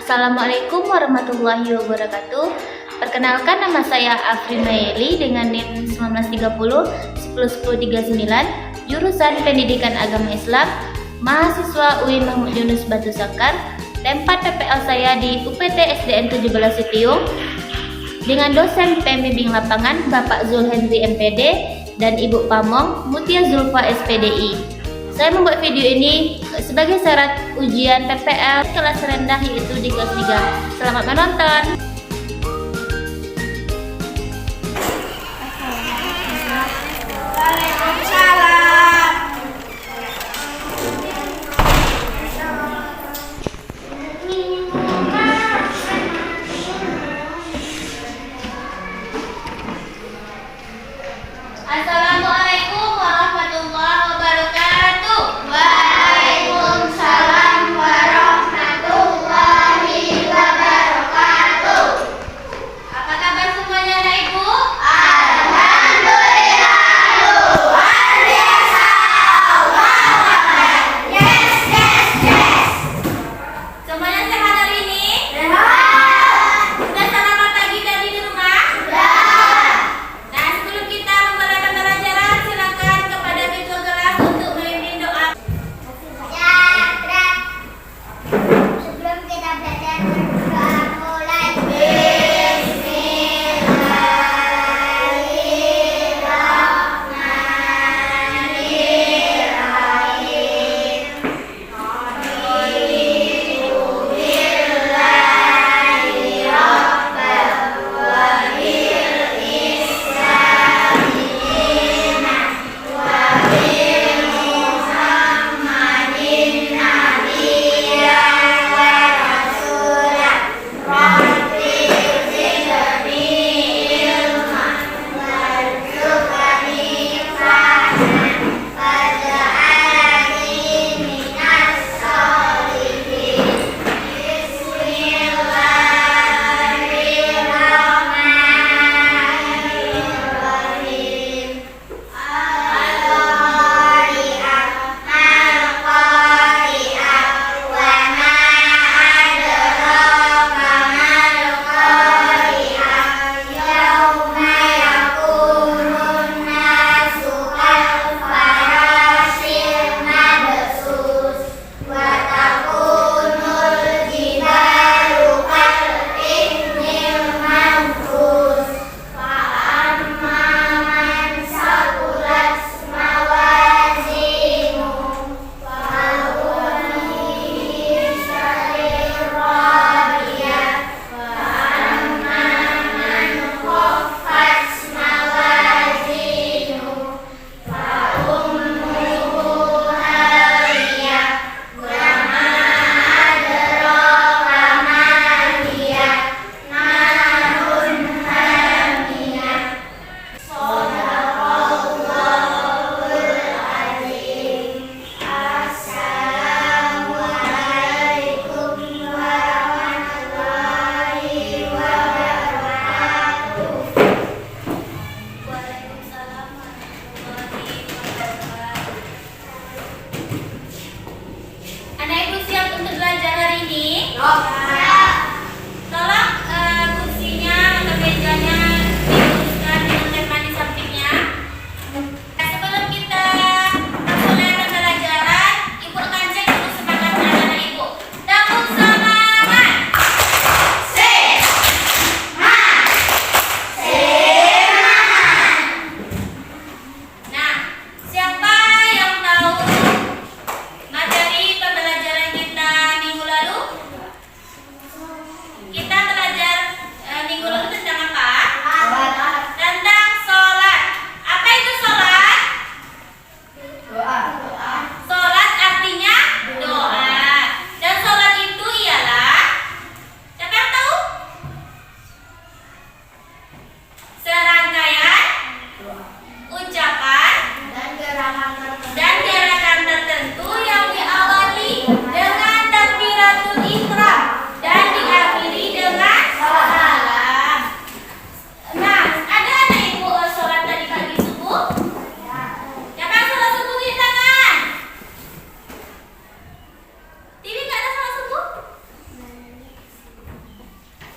Assalamualaikum warahmatullahi wabarakatuh. Perkenalkan, nama saya Afri Mayeli dengan NIM 1930 101039, jurusan Pendidikan Agama Islam, mahasiswa UIN Mahmud Yunus Batu Sangkar. Tempat PPL saya di UPT SDN 17 Citiung dengan dosen pembimbing lapangan Bapak Zul Henry MPD dan Ibu Pamong Mutia Zulfa SPDI. Saya membuat video ini sebagai syarat ujian PPL kelas rendah, yaitu di kelas 3. Selamat menonton. Assalamualaikum warahmatullahi wabarakatuh. Waalaikumsalam warahmatullahi wabarakatuh.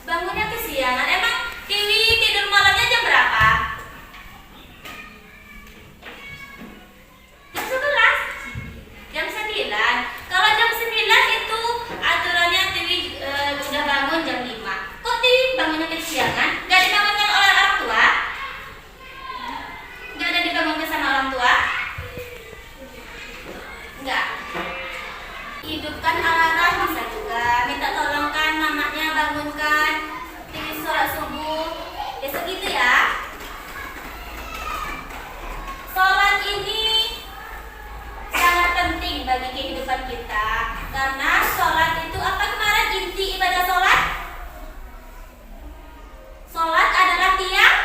bangunnya kesiangan. Emang Tiwi tidur malamnya jam berapa? Jam 11? Jam 9? Kalau jam 9 itu aturannya Tiwi udah bangun jam 5. Kok Tiwi bangunnya kesiangan? Gak dibangunkan oleh orang tua? Gak ada dibangunkan sama orang tua? Enggak. Hidupkan alarm bisa juga. Minta tolongkan mamanya bangunkan. Tiwi sholat subuh. Ya segitu ya. Sholat ini sangat penting bagi kehidupan kita. Karena sholat itu apa kemarin inti ibadah sholat? Sholat adalah tiang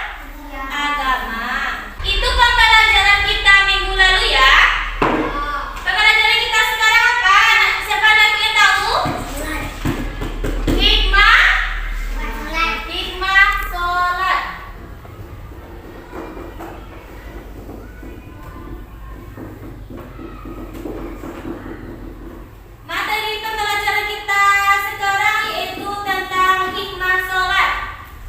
agama. Itu pembelajaran kita minggu lalu ya. Pembelajaran kita sekarang apa? Siapa ada yang tahu? Hikmah sholat. Materi pembelajaran kita sekarang yaitu tentang hikmah sholat.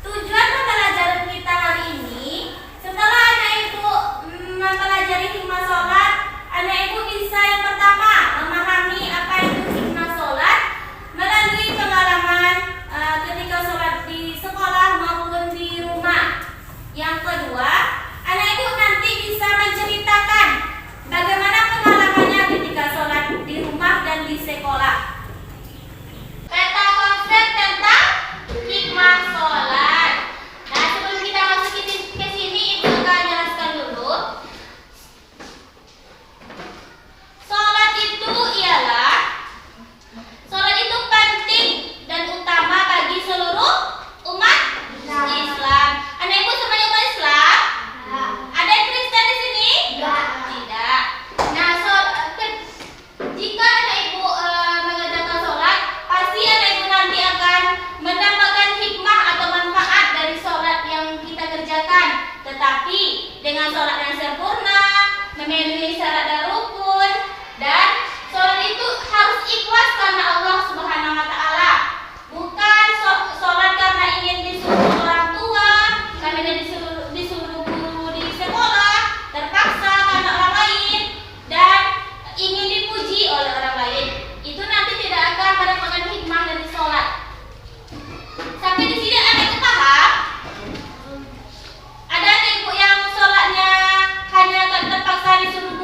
Tujuan pembelajaran kita hari ini, setelah anak ibu mempelajari hikmah sholat, anak ibu bisa yang pertama memahami apa itu hikmah sholat melalui pengalaman ketika sholat di sekolah maupun di rumah. Yang kedua, anak ibu nanti bisa menceritakan bagaimana pengalamannya ketika sholat di rumah dan di sekolah. Peta konsep tentang hikmah sholat. Nah, sebelum kita masuk ke sini, ibu akan jelaskan dulu. Sholat itu penting dan utama bagi seluruh umat Islam. Anak ibu semuanya umat Islam? Ada yang Kristen di sini? Tidak. Nah, jika anak ibu mengerjakan sholat, pasti anak ibu nanti akan mendapatkan hikmah atau manfaat dari sholat yang kita kerjakan. Tetapi dengan sholat yang sempurna, memenuhi syarat dan rukun, dan sholat itu harus ikhlas karena Allah Subhanahu wa Ta'ala. Bukan sholat karena ingin disuruh orang tua, karena disuruh guru di sekolah, terpaksa karena orang lain, dan ingin dipuji oleh orang lain. Itu nanti tidak akan mendapatkan hikmah dari sholat. Sampai di sini anak ibu paham? Ada anak ibu yang sholatnya hanya terpaksa disuruh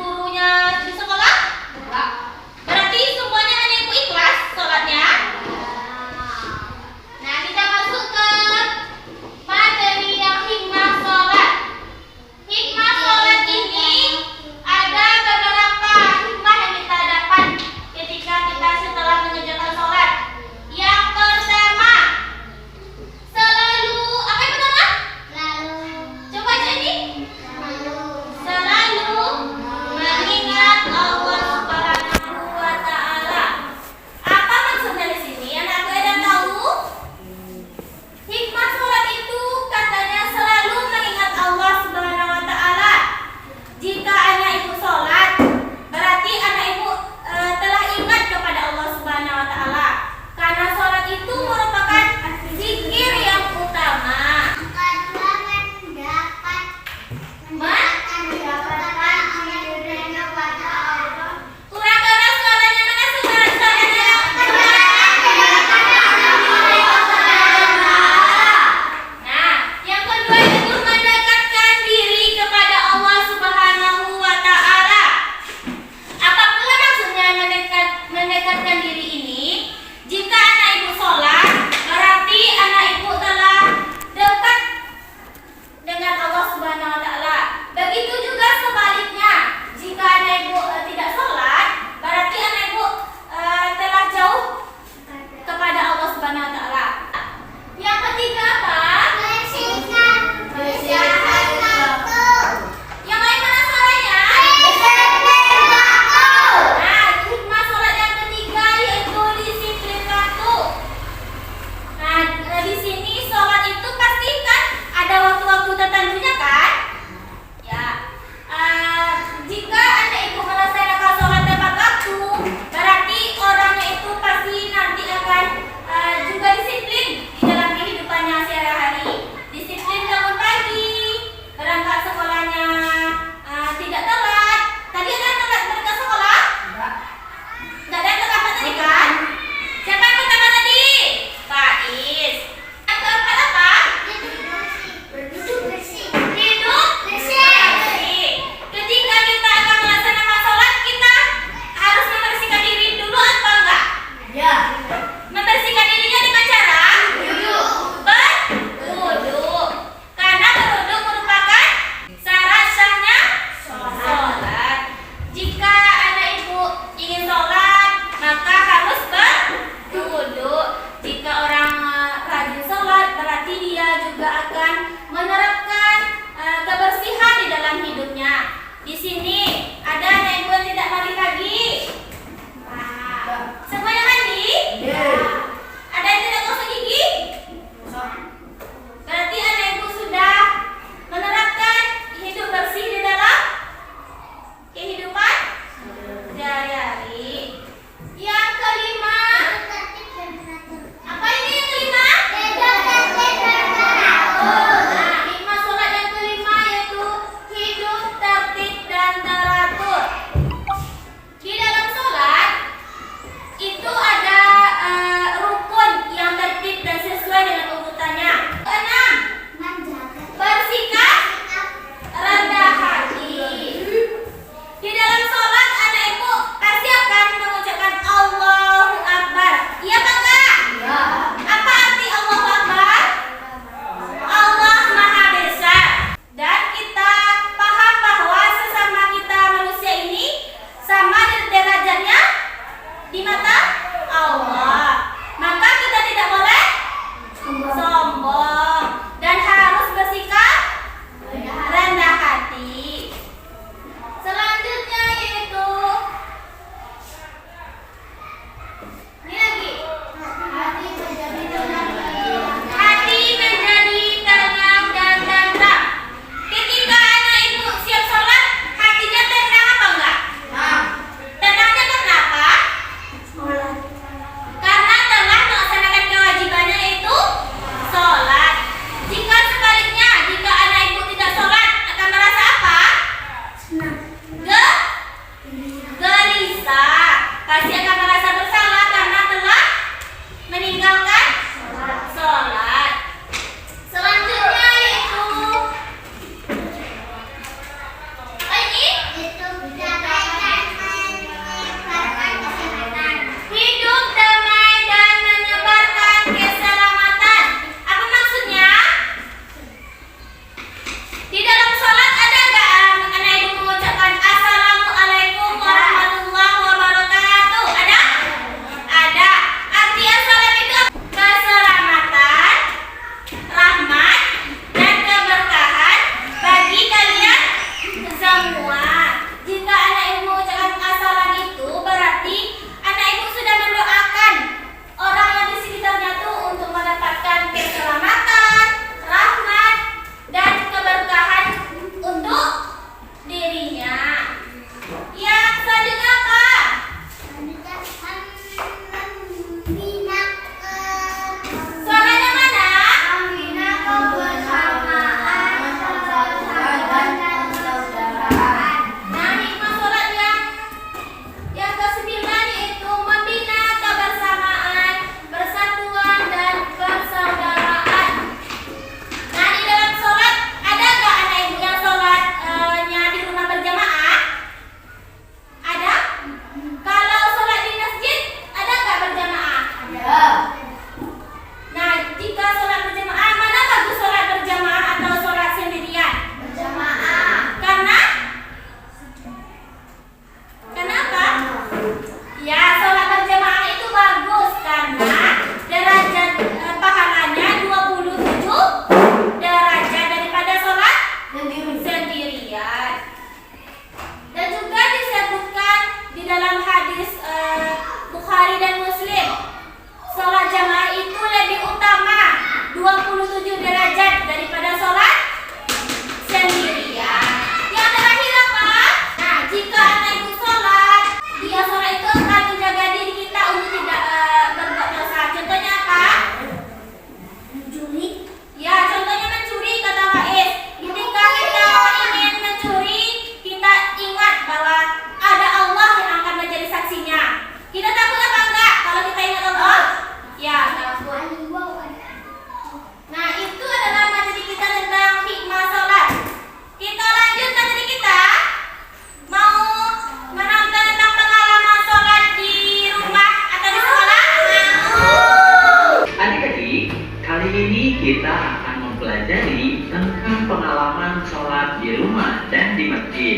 kita akan mempelajari tentang pengalaman sholat di rumah dan di masjid.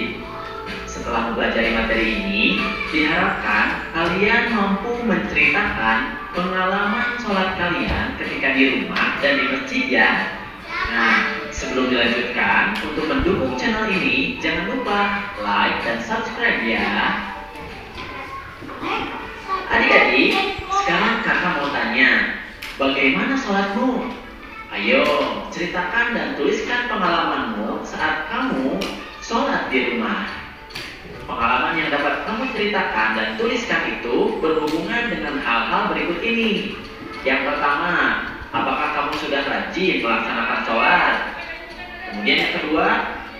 Setelah mempelajari materi ini, diharapkan kalian mampu menceritakan pengalaman sholat kalian ketika di rumah dan di masjid ya. Nah, sebelum dilanjutkan, untuk mendukung channel ini, jangan lupa like dan subscribe ya. Adik-adik, sekarang kakak mau tanya, bagaimana sholatmu? Ayo, ceritakan dan tuliskan pengalamanmu saat kamu sholat di rumah. Pengalaman yang dapat kamu ceritakan dan tuliskan itu berhubungan dengan hal-hal berikut ini. Yang pertama, apakah kamu sudah rajin melaksanakan sholat? Kemudian yang kedua,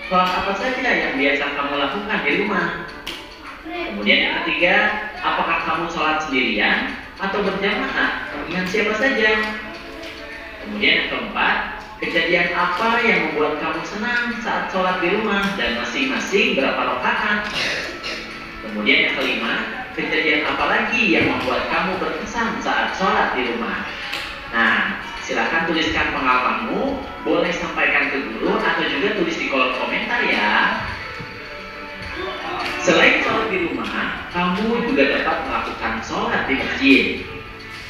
sholat apa saja yang biasa kamu lakukan di rumah? Kemudian yang ketiga, apakah kamu sholat sendirian atau berjamaah dengan siapa saja? Kemudian yang keempat, kejadian apa yang membuat kamu senang saat sholat di rumah dan masing-masing berapa rakaat? Kemudian yang kelima, kejadian apa lagi yang membuat kamu berkesan saat sholat di rumah? Nah, silakan tuliskan pengalamanmu, boleh sampaikan ke guru atau juga tulis di kolom komentar ya. Selain sholat di rumah, kamu juga dapat melakukan sholat di masjid.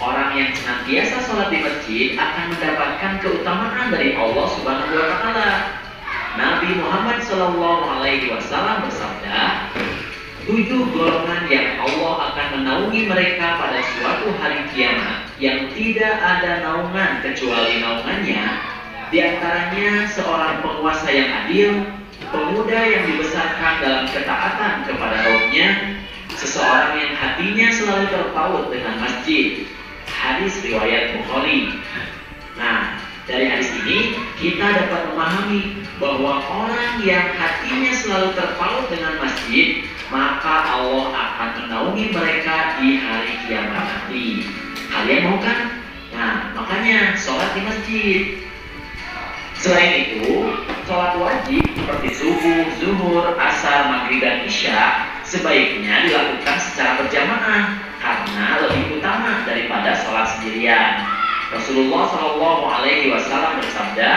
Orang yang senantiasa sholat di masjid akan mendapatkan keutamaan dari Allah Subhanahu wa Ta'ala. Nabi Muhammad SAW bersabda, 7 golongan yang Allah akan menaungi mereka pada suatu hari kiamat yang tidak ada naungan kecuali naungannya, di antaranya seorang penguasa yang adil, pemuda yang dibesarkan dalam ketaatan kepada Rabbnya, seseorang yang hatinya selalu terpaut dengan masjid. Hadis riwayat Bukhari. Nah, dari hadis ini kita dapat memahami bahwa orang yang hatinya selalu terpaut dengan masjid, maka Allah akan menaungi mereka di hari kiamat nanti. Kalian mau kan? Nah, makanya sholat di masjid. Selain itu, sholat wajib seperti subuh, zuhur, asar, maghrib, dan isya sebaiknya dilakukan secara berjamaah karena lebih utama daripada sholat sendirian. Rasulullah SAW bersabda,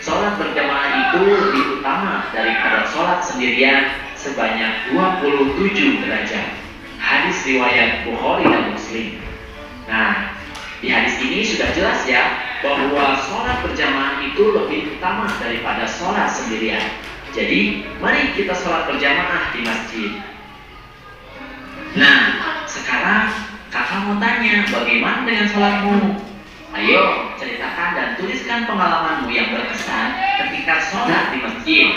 sholat berjamaah itu lebih utama daripada sholat sendirian sebanyak 27 derajat. Hadis riwayat Bukhari dan Muslim. Nah, di hadis ini sudah jelas ya bahwa sholat berjamaah itu lebih utama daripada sholat sendirian. Jadi, mari kita sholat berjamaah di masjid. Nah, sekarang kakak mau tanya, bagaimana dengan sholatmu? Ayo, ceritakan dan tuliskan pengalamanmu yang berkesan ketika sholat di masjid.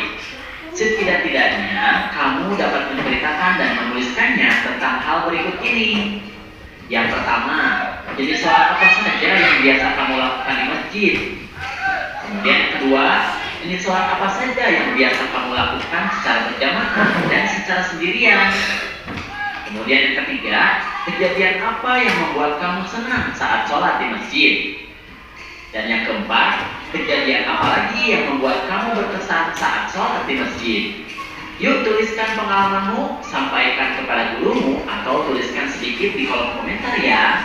Setidak-tidaknya, kamu dapat menceritakan dan menuliskannya tentang hal berikut ini. Yang pertama, jadi sholat apa saja yang biasa kamu lakukan di masjid? Kemudian yang kedua, ini sholat apa saja yang biasa kamu lakukan secara berjamaah dan secara sendirian? Kemudian yang ketiga, kejadian apa yang membuat kamu senang saat sholat di masjid? Dan yang keempat, kejadian apa lagi yang membuat kamu berkesan saat sholat di masjid? Yuk tuliskan pengalamanmu, sampaikan kepada gurumu atau tuliskan sedikit di kolom komentar ya.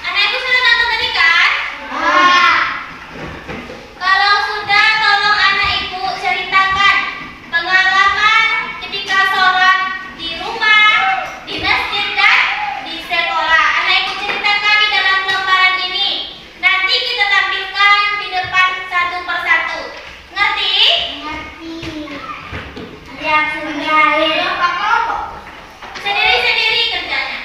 Anak-ibu sudah nonton tadi kan? Kalau sudah, tolong anak ibu ceritakan pengalaman ketika sholat di rumah, di masjid, dan di sekolah. Anak ibu ceritakan di dalam lembaran ini. Nanti kita tampilkan di depan satu persatu. Ngerti? Ngerti. Ya sudah. Sendiri-sendiri kerjanya.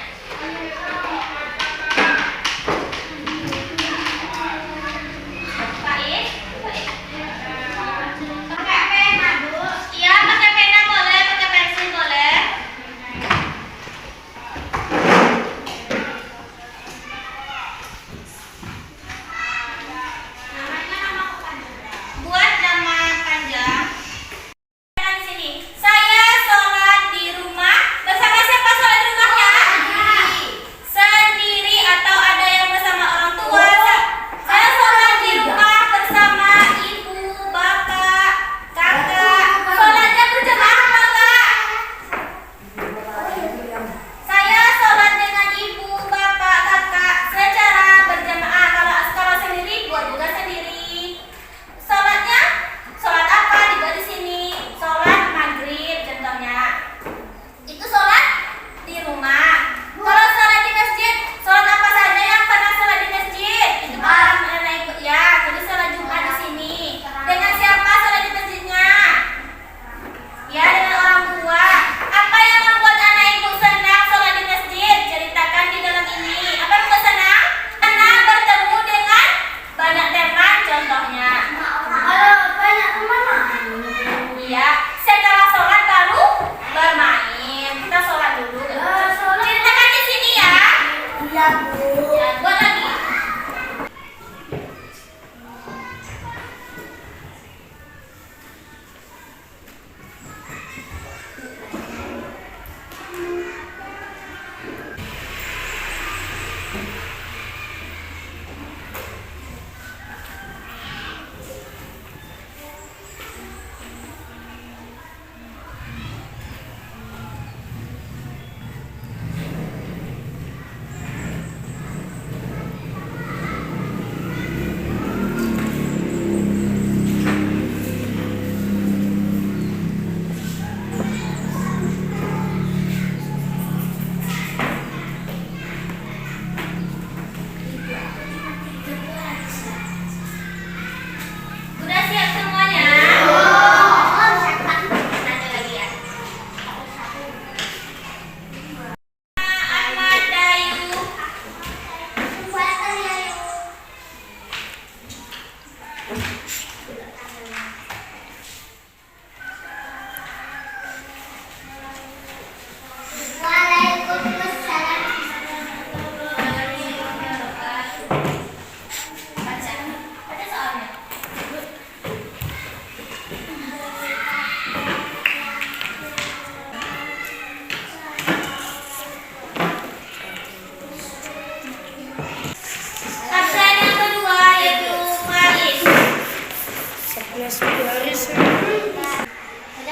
Baca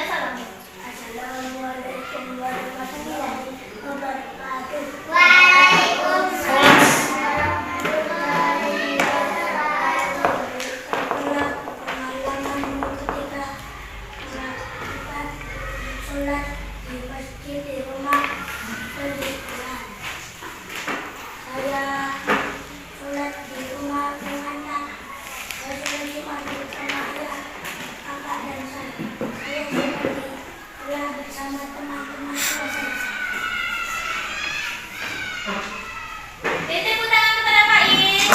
salamnya. Assalamualaikum warahmatullahi wabarakatuh. Pengalaman ketika melakukan sholat di masjid di rumah pendidikan. Saya sholat di rumah dengan Rasulullah bersama ayah, kakak dan saya. Saya seperti pulang bersama teman-teman kelas. Tepuk tangan kepada Pak Is.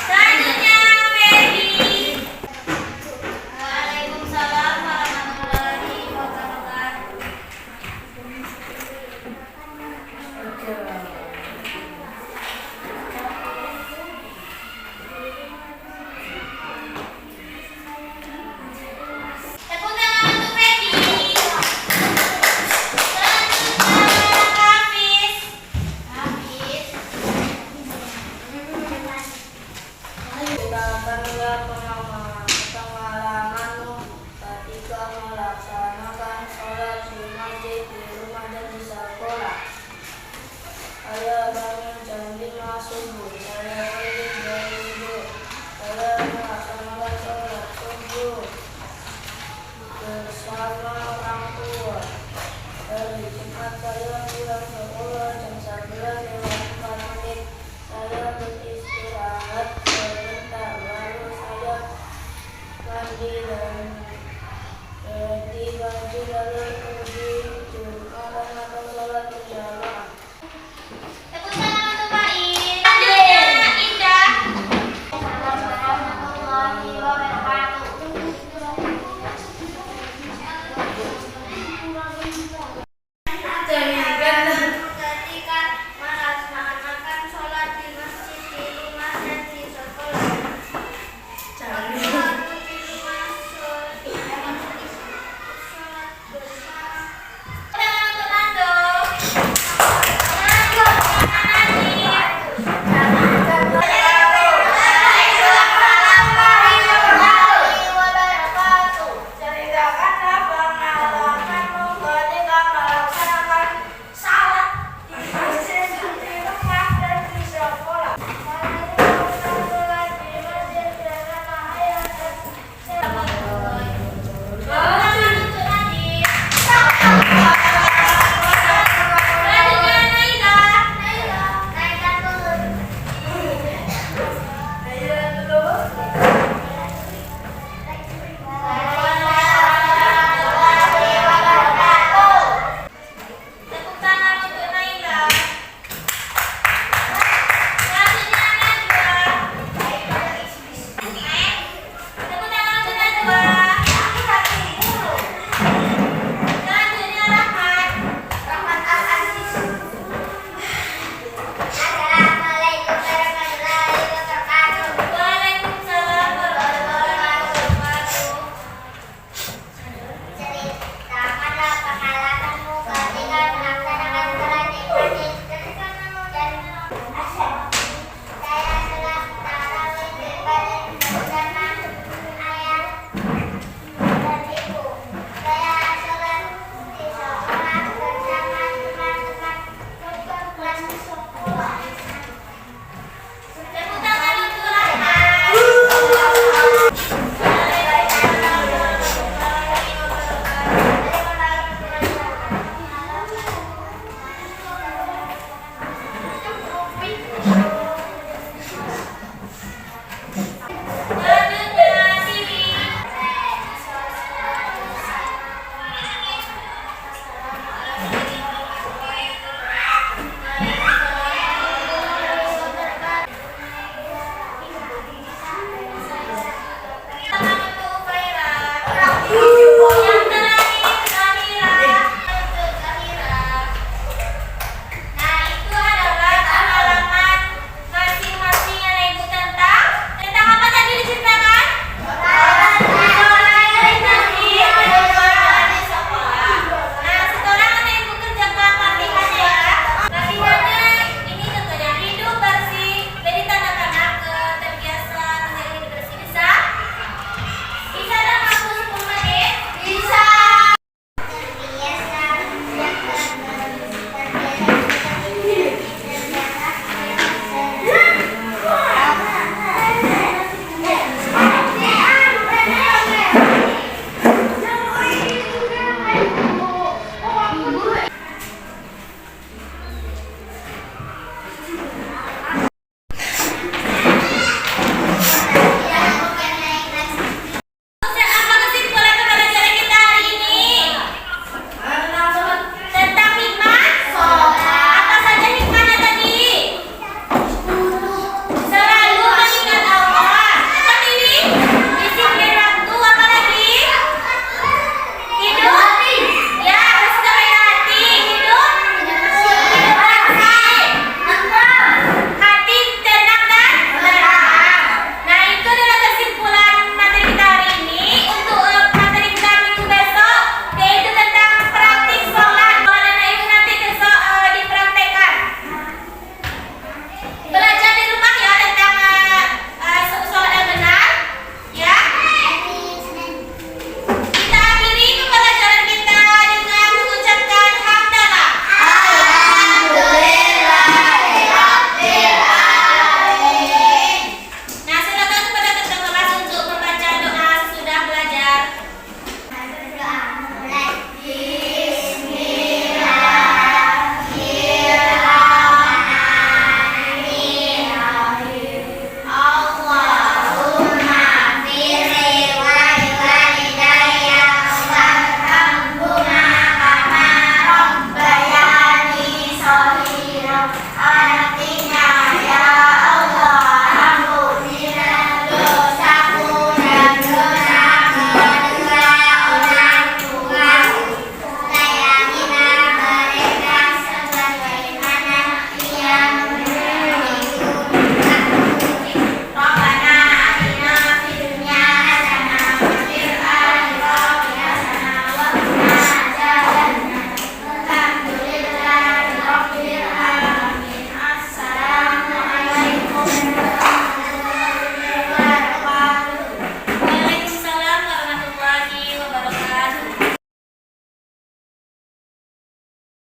Selanjutnya Feby. Waalaikumsalam warahmatullahi wabarakatuh. Tepuk tangan untuk Feby. Selanjutnya Hafiz. Hafiz. Kita bangga pengalamanmu ketika melaksanakan sholat di masjid di rumah dan di sekolah. Saya bangun jam 5 subuh. Saya berdiri dari wudhu. Saya melaksanakan sholat subuh bersama